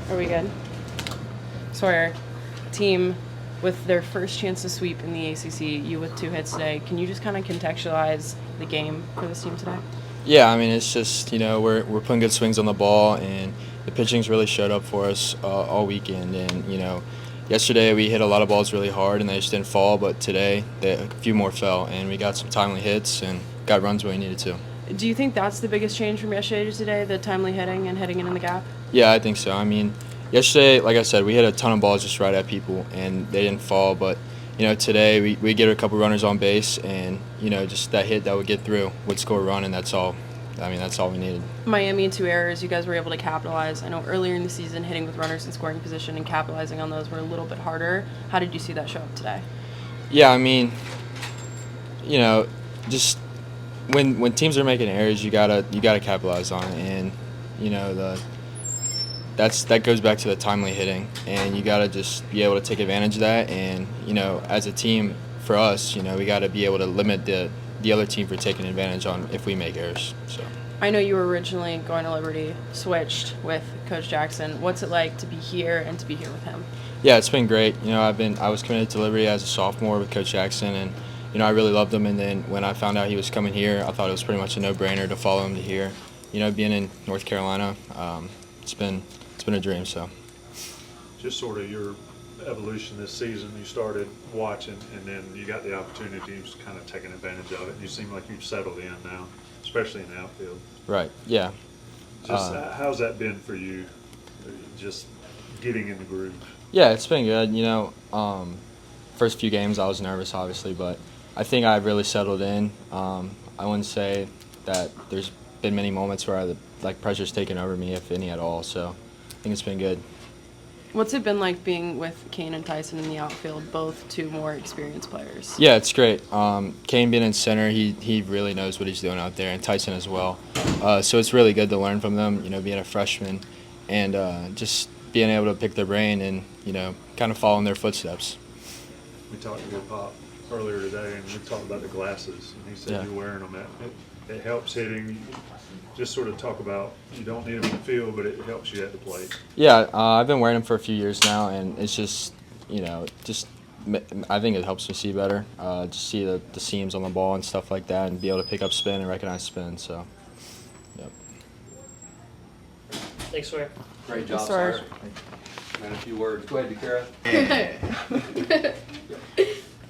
Are we good? Sawyer, team with their first chance to sweep in the ACC, you with 2 hits today. Can you just kind of contextualize the game for this team today? Yeah, I mean, it's just, we're putting good swings on the ball, and the pitching's really showed up for us all weekend. And, yesterday we hit a lot of balls really hard, and they just didn't fall, but today a few more fell, and we got some timely hits and got runs where we needed to. Do you think that's the biggest change from yesterday to today, the timely hitting and hitting it in the gap? Yeah, I think so. I mean, yesterday, like I said, we hit a ton of balls just right at people, and they didn't fall, but today we get a couple runners on base, and just that hit that would get through would score a run, and that's all. I mean, that's all we needed. Miami, 2 errors. You guys were able to capitalize. I know earlier in the season, hitting with runners in scoring position and capitalizing on those were a little bit harder. How did you see that show up today? Yeah, I mean, just when teams are making errors, you gotta capitalize on it, and that goes back to the timely hitting, and you gotta just be able to take advantage of that. And as a team, for us, we gotta be able to limit the other team for taking advantage on if we make errors. So I know you were originally going to Liberty, switched with Coach Jackson. What's it like to be here and to be here with him? Yeah, it's been great. I was committed to Liberty as a sophomore with Coach Jackson, and I really loved him. And then when I found out he was coming here, I thought it was pretty much a no-brainer to follow him to here. Being in North Carolina, it's been a dream. So just sort of your evolution this season, you started watching, and then you got the opportunity to kind of taking advantage of it. You seem like you've settled in now, especially in the outfield. Right. Yeah. Just how's that been for you? Just getting in the groove. Yeah, it's been good. First few games I was nervous, obviously, but I think I've really settled in. I wouldn't say that there's been many moments where pressure's taken over me, if any at all. So I think it's been good. What's it been like being with Kane and Tyson in the outfield, both 2 more experienced players? Yeah, it's great. Kane being in center, he really knows what he's doing out there, and Tyson as well. So it's really good to learn from them, being a freshman, and just being able to pick their brain and, kind of follow in their footsteps. We talked to your pop earlier today, and we talked about the glasses, and he said you're wearing them. It helps hitting. Just sort of talk about, you don't need them in the field, but it helps you at the plate. Yeah, I've been wearing them for a few years now, and it's just, I think it helps me see better. Just see the seams on the ball and stuff like that, and be able to pick up spin and recognize spin. So, yep. Thanks, Sawyer. Great job, Sawyer. Man, a few words. Go ahead, DeCaro.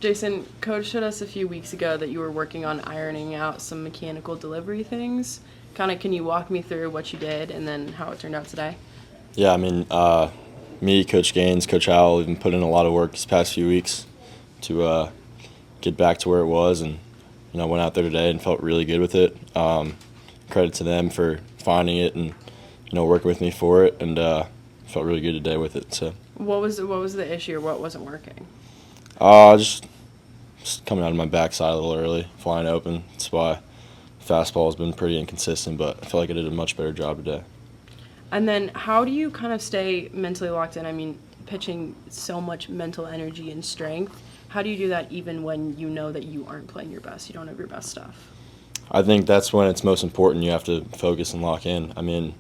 Jason, Coach showed us a few weeks ago that you were working on ironing out some mechanical delivery things. Can you walk me through what you did and then how it turned out today? Yeah, I mean, me, Coach Gaines, Coach Howell, even put in a lot of work this past few weeks to get back to where it was, and went out there today and felt really good with it. Credit to them for finding it and working with me for it, and felt really good today with it. So what was the issue, or what wasn't working? Just coming out of my backside a little early, flying open. That's why fastball has been pretty inconsistent, but I feel like I did a much better job today. And then how do you kind of stay mentally locked in? I mean, pitching so much mental energy and strength. How do you do that even when you know that you aren't playing your best, you don't have your best stuff? I think that's when it's most important. You have to focus and lock in. I mean,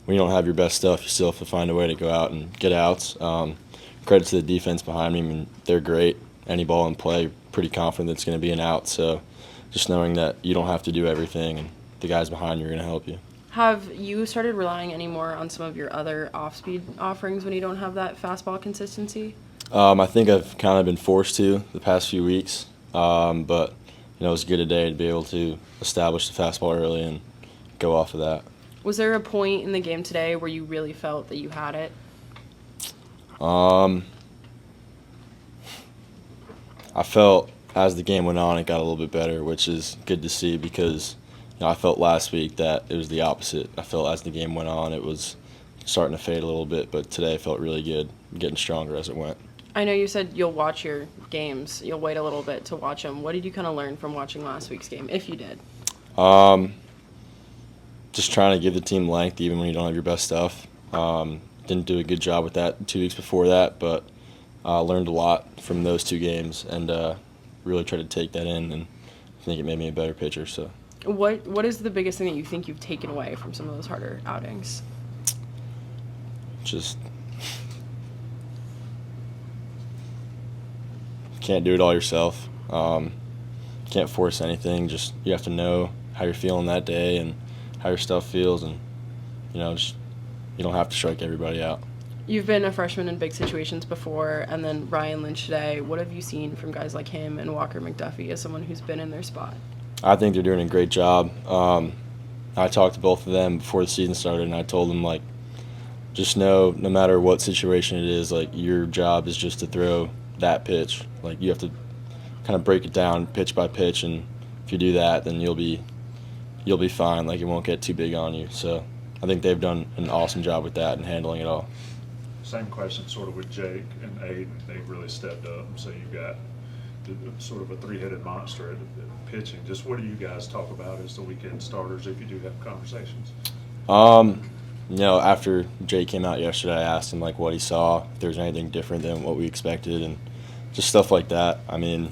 when you don't have your best stuff, you still have to find a way to go out and get outs. Credit to the defense behind me. I mean, they're great. Any ball in play, pretty confident it's going to be an out. So just knowing that you don't have to do everything, and the guys behind you are going to help you. Have you started relying any more on some of your other off-speed offerings when you don't have that fastball consistency? I think I've kind of been forced to the past few weeks, but it was good today to be able to establish the fastball early and go off of that. Was there a point in the game today where you really felt that you had it? I felt as the game went on, it got a little bit better, which is good to see because I felt last week that it was the opposite. I felt as the game went on, it was starting to fade a little bit, but today I felt really good, getting stronger as it went. I know you said you'll watch your games. You'll wait a little bit to watch them. What did you kind of learn from watching last week's game, if you did? Just trying to give the team length even when you don't have your best stuff. Didn't do a good job with that 2 weeks before that, but learned a lot from those 2 games and really tried to take that in, and I think it made me a better pitcher. So, what is the biggest thing that you think you've taken away from some of those harder outings? just can't do it all yourself. Can't force anything. Just you have to know how you're feeling that day and how your stuff feels, and just you don't have to strike everybody out. You've been a freshman in big situations before, and then Ryan Lynch today. What have you seen from guys like him and Walker McDuffie as someone who's been in their spot? I think they're doing a great job. I talked to both of them before the season started, and I told them, like, just know no matter what situation it is, like, your job is just to throw that pitch. Like, you have to kind of break it down pitch by pitch, and if you do that, then you'll be fine. Like, it won't get too big on you. So I think they've done an awesome job with that and handling it all. Same question sort of with Jake and Aiden. They've really stepped up. So you've got sort of a three-headed monster at pitching. Just what do you guys talk about as the weekend starters if you do have conversations? After Jake came out yesterday, I asked him, like, what he saw, if there was anything different than what we expected, and just stuff like that. I mean,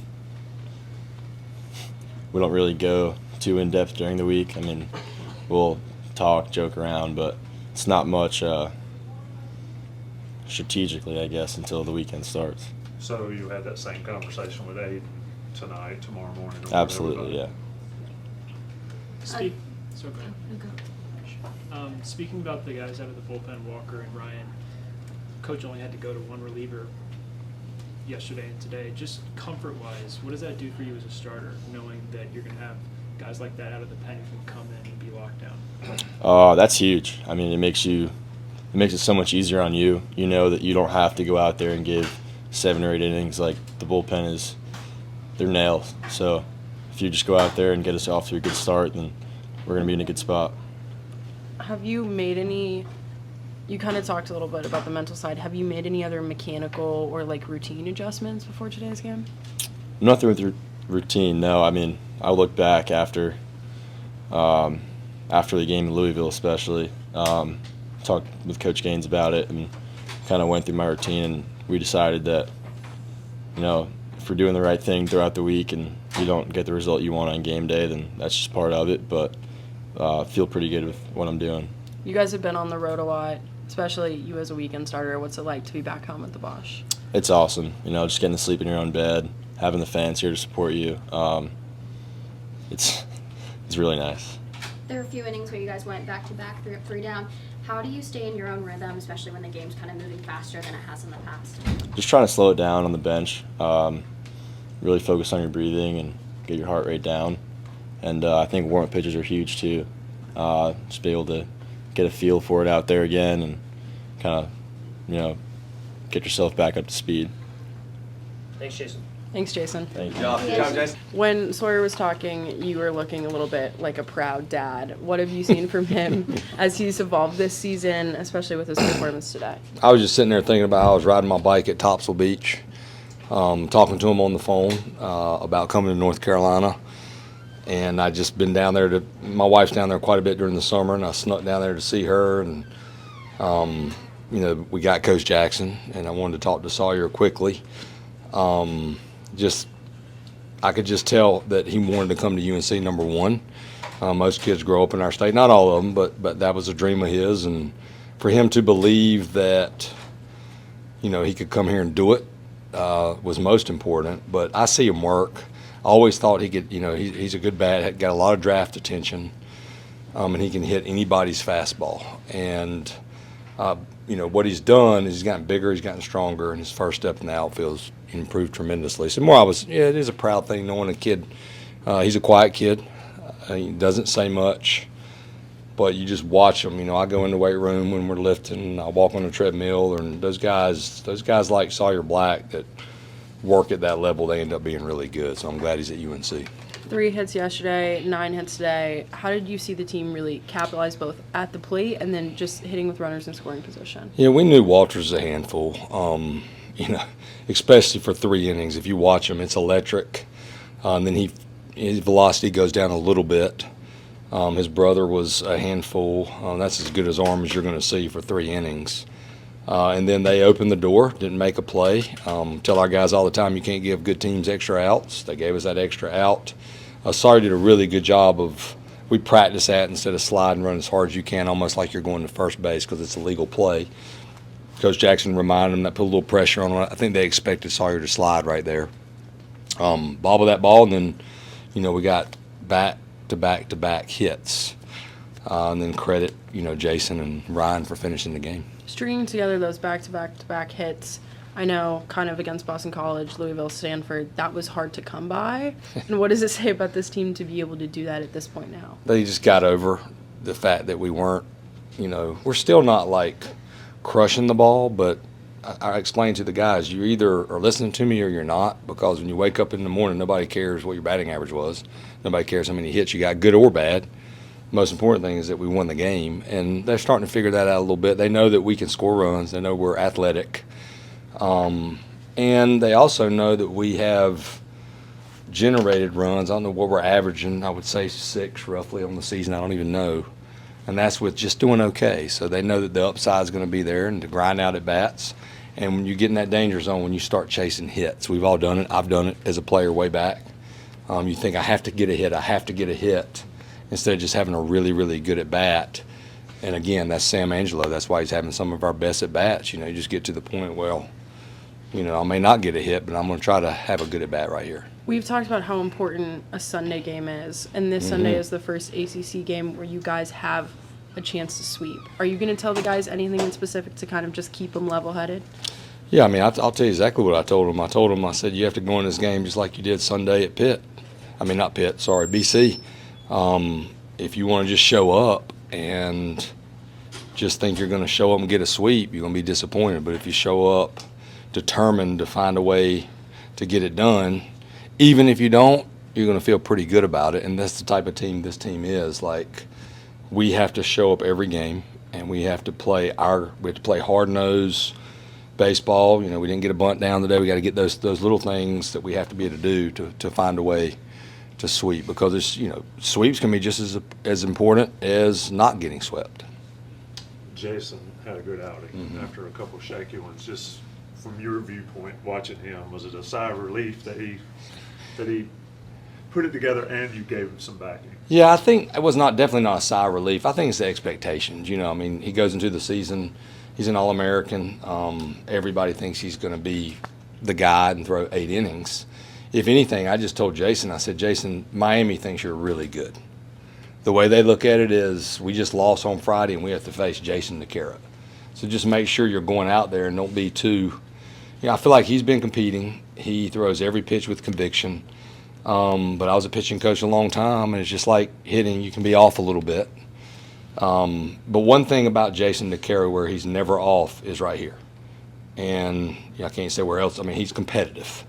we don't really go too in-depth during the week. I mean, we'll talk, joke around, but it's not much strategically, I guess, until the weekend starts. So you had that same conversation with Aiden tonight, tomorrow morning? Or Absolutely, yeah. Speaking about the guys out of the bullpen, Walker and Ryan, Coach only had to go to one reliever yesterday and today. Just comfort-wise, what does that do for you as a starter, knowing that you're going to have guys like that out of the pen who can come in and be locked down? That's huge. I mean, it makes it so much easier on you. You know that you don't have to go out there and give 7 or 8 innings. Like, the bullpen they're nails. So if you just go out there and get us off to a good start, then we're going to be in a good spot. Have you made any, you kind of talked a little bit about the mental side, have you made any other mechanical or, like, routine adjustments before today's game? Nothing with routine, no. I mean, I look back after the game in Louisville especially, talked with Coach Gaines about it and kind of went through my routine, and we decided that, if we're doing the right thing throughout the week and you don't get the result you want on game day, then that's just part of it, but I feel pretty good with what I'm doing. You guys have been on the road a lot, especially you as a weekend starter. What's it like to be back home at the Bosh? It's awesome. Just getting to sleep in your own bed, having the fans here to support you. It's really nice. There were a few innings where you guys went back-to-back, 3 up, 3 down. How do you stay in your own rhythm, especially when the game's kind of moving faster than it has in the past? Just trying to slow it down on the bench. Really focus on your breathing and get your heart rate down. And I think warm-up pitches are huge too. Just be able to get a feel for it out there again and kind of, get yourself back up to speed. Thanks, Jason. Thanks, Jason. Thank you. Good job, Jason. When Sawyer was talking, you were looking a little bit like a proud dad. What have you seen from him as he's evolved this season, especially with his performance today? I was just sitting there thinking about how I was riding my bike at Topsail Beach, talking to him on the phone about coming to North Carolina. And I just been down there my wife's down there quite a bit during the summer, and I snuck down there to see her. And, we got Coach Jackson, and I wanted to talk to Sawyer quickly. I could just tell that he wanted to come to UNC, number one. Most kids grow up in our state, not all of them, but that was a dream of his. And for him to believe that, he could come here and do it was most important. But I see him work. I always thought he could, he's a good bat, got a lot of draft attention, and he can hit anybody's fastball. And, what he's done is he's gotten bigger, he's gotten stronger, and his first step in the outfield's improved tremendously. So it is a proud thing knowing a kid. He's a quiet kid. He doesn't say much, but you just watch him. I go in the weight room when we're lifting, I walk on the treadmill, and those guys like Sawyer Black that work at that level, they end up being really good. So I'm glad he's at UNC. 3 hits yesterday, 9 hits today. How did you see the team really capitalize both at the plate and then just hitting with runners in scoring position? Yeah, we knew Walter's a handful, especially for 3 innings. If you watch him, it's electric. And then his velocity goes down a little bit. His brother was a handful. That's as good as arm as you're going to see for 3 innings. And then they opened the door, didn't make a play. Tell our guys all the time you can't give good teams extra outs. They gave us that extra out. Sawyer did a really good job we practice that instead of slide and run as hard as you can, almost like you're going to first base because it's a legal play. Coach Jackson reminded them, that put a little pressure on them. I think they expected Sawyer to slide right there. Bobble that ball, and then, we got back-to-back hits. And then credit, Jason and Ryan for finishing the game. Stringing together those back-to-back hits, I know kind of against Boston College, Louisville, Stanford, that was hard to come by. And what does it say about this team to be able to do that at this point now? They just got over the fact that we weren't, we're still not like crushing the ball, but I explained to the guys, you either are listening to me or you're not, because when you wake up in the morning, nobody cares what your batting average was. Nobody cares how many hits you got, good or bad. The most important thing is that we won the game, and they're starting to figure that out a little bit. They know that we can score runs. They know we're athletic. And they also know that we have generated runs. I don't know what we're averaging. I would say 6 roughly on the season. I don't even know. And that's with just doing okay. So they know that the upside is going to be there and to grind out at bats. And when you get in that danger zone, when you start chasing hits, we've all done it. I've done it as a player way back. You think, I have to get a hit. I have to get a hit, instead of just having a really, really good at bat. And again, that's Sam Angelo. That's why he's having some of our best at bats. You just get to the point, well, I may not get a hit, but I'm going to try to have a good at bat right here. We've talked about how important a Sunday game is, and this Sunday is the first ACC game where you guys have a chance to sweep. Are you going to tell the guys anything in specific to kind of just keep them level-headed? Yeah, I'll tell you exactly what I told them. I said, you have to go in this game just like you did Sunday at BC. If you want to just show up and just think you're going to show up and get a sweep, you're going to be disappointed. But if you show up determined to find a way to get it done, even if you don't, you're going to feel pretty good about it. And that's the type of team this team is. Like, we have to show up every game, and we have to play hard-nosed baseball. We didn't get a bunt down today. We got to get those little things that we have to be able to do to find a way to sweep, because it's, sweeps can be just as important as not getting swept. Jason had a good outing after a couple shaky ones. Just from your viewpoint, watching him, was it a sigh of relief that he put it together and you gave him some backing? Yeah, I think it was definitely not a sigh of relief. I think it's the expectations. He goes into the season, he's an All-American. Everybody thinks he's going to be the guy and throw 8 innings. If anything, I just told Jason, I said, Jason, Miami thinks you're really good. The way they look at it is, we just lost on Friday and we have to face Jason DeCaro. So just make sure you're going out there and don't be too, I feel like he's been competing. He throws every pitch with conviction. But I was a pitching coach a long time, and it's just like hitting, you can be off a little bit. But one thing about Jason DeCaro where he's never off is right here. And I can't say where else. He's competitive.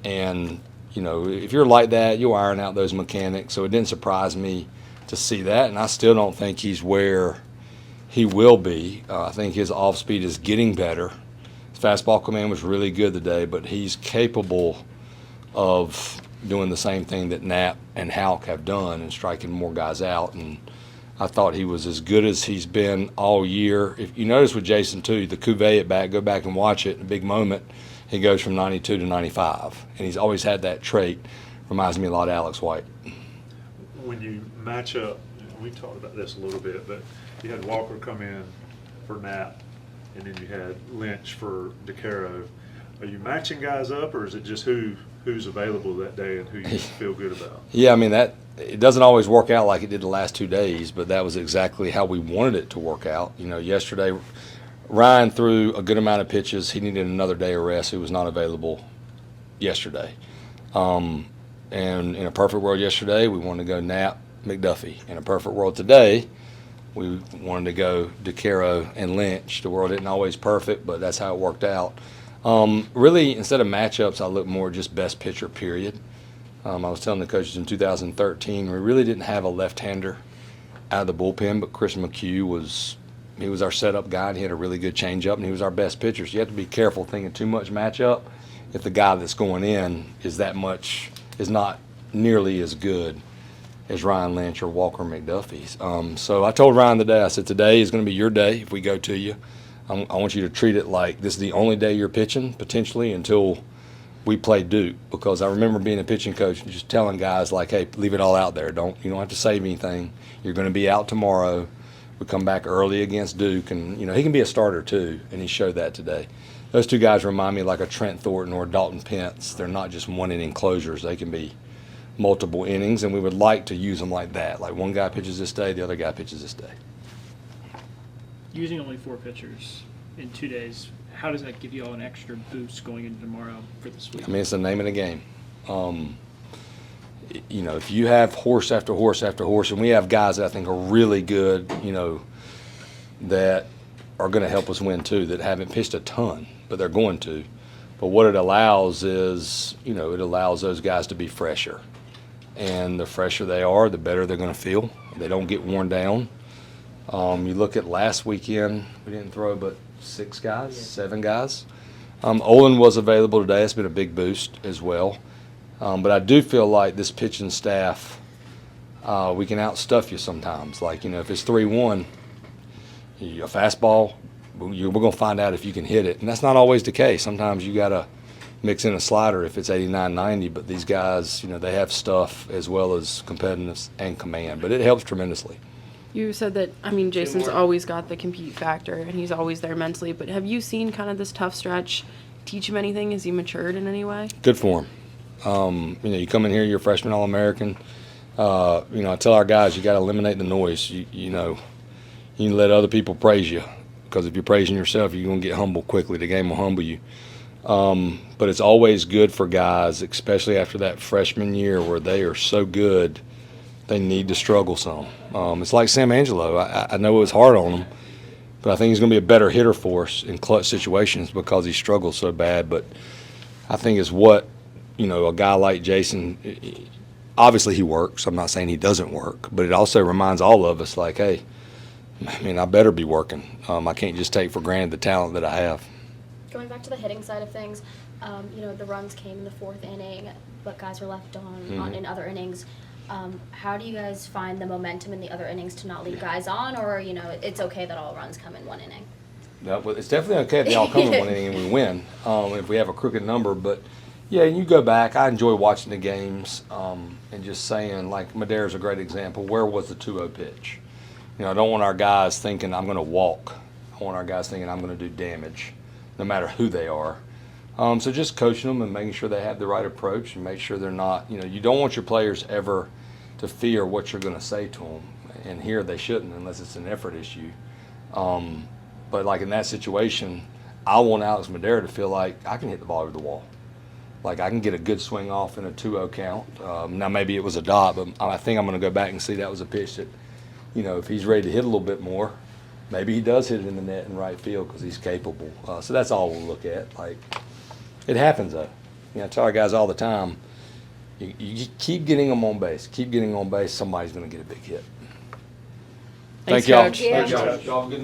And, if you're like that, you'll iron out those mechanics. So it didn't surprise me to see that. And I still don't think he's where he will be. I think his off speed is getting better. His fastball command was really good today, but he's capable of doing the same thing that Knapp and Houck have done and striking more guys out. And I thought he was as good as he's been all year. If you notice with Jason, too, the Cuvée at bat, go back and watch it, a big moment, he goes from 92 to 95. And he's always had that trait. Reminds me a lot of Alex White. When you match up, we talked about this a little bit, but you had Walker come in for Knapp, and then you had Lynch for DeCaro. Are you matching guys up, or is it just who's available that day and who you feel good about? Yeah, it doesn't always work out like it did the last 2 days, but that was exactly how we wanted it to work out. Yesterday, Ryan threw a good amount of pitches. He needed another day of rest. He was not available yesterday. And in a perfect world yesterday, we wanted to go Knapp, McDuffie. In a perfect world today, we wanted to go DeCaro and Lynch. The world isn't always perfect, but that's how it worked out. Really, instead of matchups, I look more just best pitcher, period. I was telling the coaches in 2013, we really didn't have a left-hander out of the bullpen, but Chris McHugh was our setup guy, and he had a really good changeup, and he was our best pitcher. So you have to be careful thinking too much matchup if the guy that's going in is not nearly as good as Ryan Lynch or Walker McDuffie. So I told Ryan today, I said, today is going to be your day if we go to you. I want you to treat it like this is the only day you're pitching, potentially, until we play Duke. Because I remember being a pitching coach and just telling guys, like, hey, leave it all out there. You don't have to save anything. You're going to be out tomorrow. We come back early against Duke, and he can be a starter too, and he showed that today. Those two guys remind me like a Trent Thornton or Dalton Pence. They're not just one-inning closers. They can be multiple innings, and we would like to use them like that. Like one guy pitches this day, the other guy pitches this day. Using only 4 pitchers in 2 days, how does that give you all an extra boost going into tomorrow for this week? I mean, it's the name of the game. If you have horse after horse after horse, and we have guys that I think are really good, that are going to help us win too, that haven't pitched a ton, but they're going to. But what it allows is, it allows those guys to be fresher. And the fresher they are, the better they're going to feel. They don't get worn down. You look at last weekend, we didn't throw but 6 guys, 7 guys. Olin was available today. It's been a big boost as well. But I do feel like this pitching staff, we can outstuff you sometimes. Like, if it's 3-1, a fastball, we're going to find out if you can hit it. And that's not always the case. Sometimes you got to mix in a slider if it's 89-90. But these guys, they have stuff as well as competitiveness and command. But it helps tremendously. You said that, Jason's always got the compete factor, and he's always there mentally. But have you seen kind of this tough stretch teach him anything? Has he matured in any way? Good for him. You come in here, you're a freshman All-American. I tell our guys, you got to eliminate the noise. You let other people praise you, because if you're praising yourself, you're going to get humbled quickly. The game will humble you. But it's always good for guys, especially after that freshman year where they are so good, they need to struggle some. It's like Sam Angelo. I know it was hard on him, but I think he's going to be a better hitter for us in clutch situations because he struggles so bad. But I think it's what, a guy like Jason, obviously he works. I'm not saying he doesn't work, but it also reminds all of us, like, hey, I better be working. I can't just take for granted the talent that I have. Going back to the hitting side of things, the runs came in the 4th inning, but guys were left on in other innings. How do you guys find the momentum in the other innings to not leave guys on, or, it's okay that all runs come in 1 inning? No, well, it's definitely okay if they all come in 1 inning and we win, if we have a crooked number. But, yeah, and you go back. I enjoy watching the games and just saying, like, Madera's a great example. Where was the 2-0 pitch? I don't want our guys thinking I'm going to walk. I want our guys thinking I'm going to do damage, no matter who they are. So just coaching them and making sure they have the right approach and make sure they're not, you don't want your players ever to fear what you're going to say to them. And here they shouldn't unless it's an effort issue. But like in that situation, I want Alex Madera to feel like I can hit the ball over the wall. Like I can get a good swing off in a 2-0 count. Now maybe it was a dot, but I think I'm going to go back and see that was a pitch that, if he's ready to hit a little bit more, maybe he does hit it in the net in right field because he's capable. So that's all we'll look at. Like, it happens though. I tell our guys all the time, you keep getting them on base. Keep getting on base, somebody's going to get a big hit. Thanks, Thank y'all. Coach. Yeah. Y'all have a good night.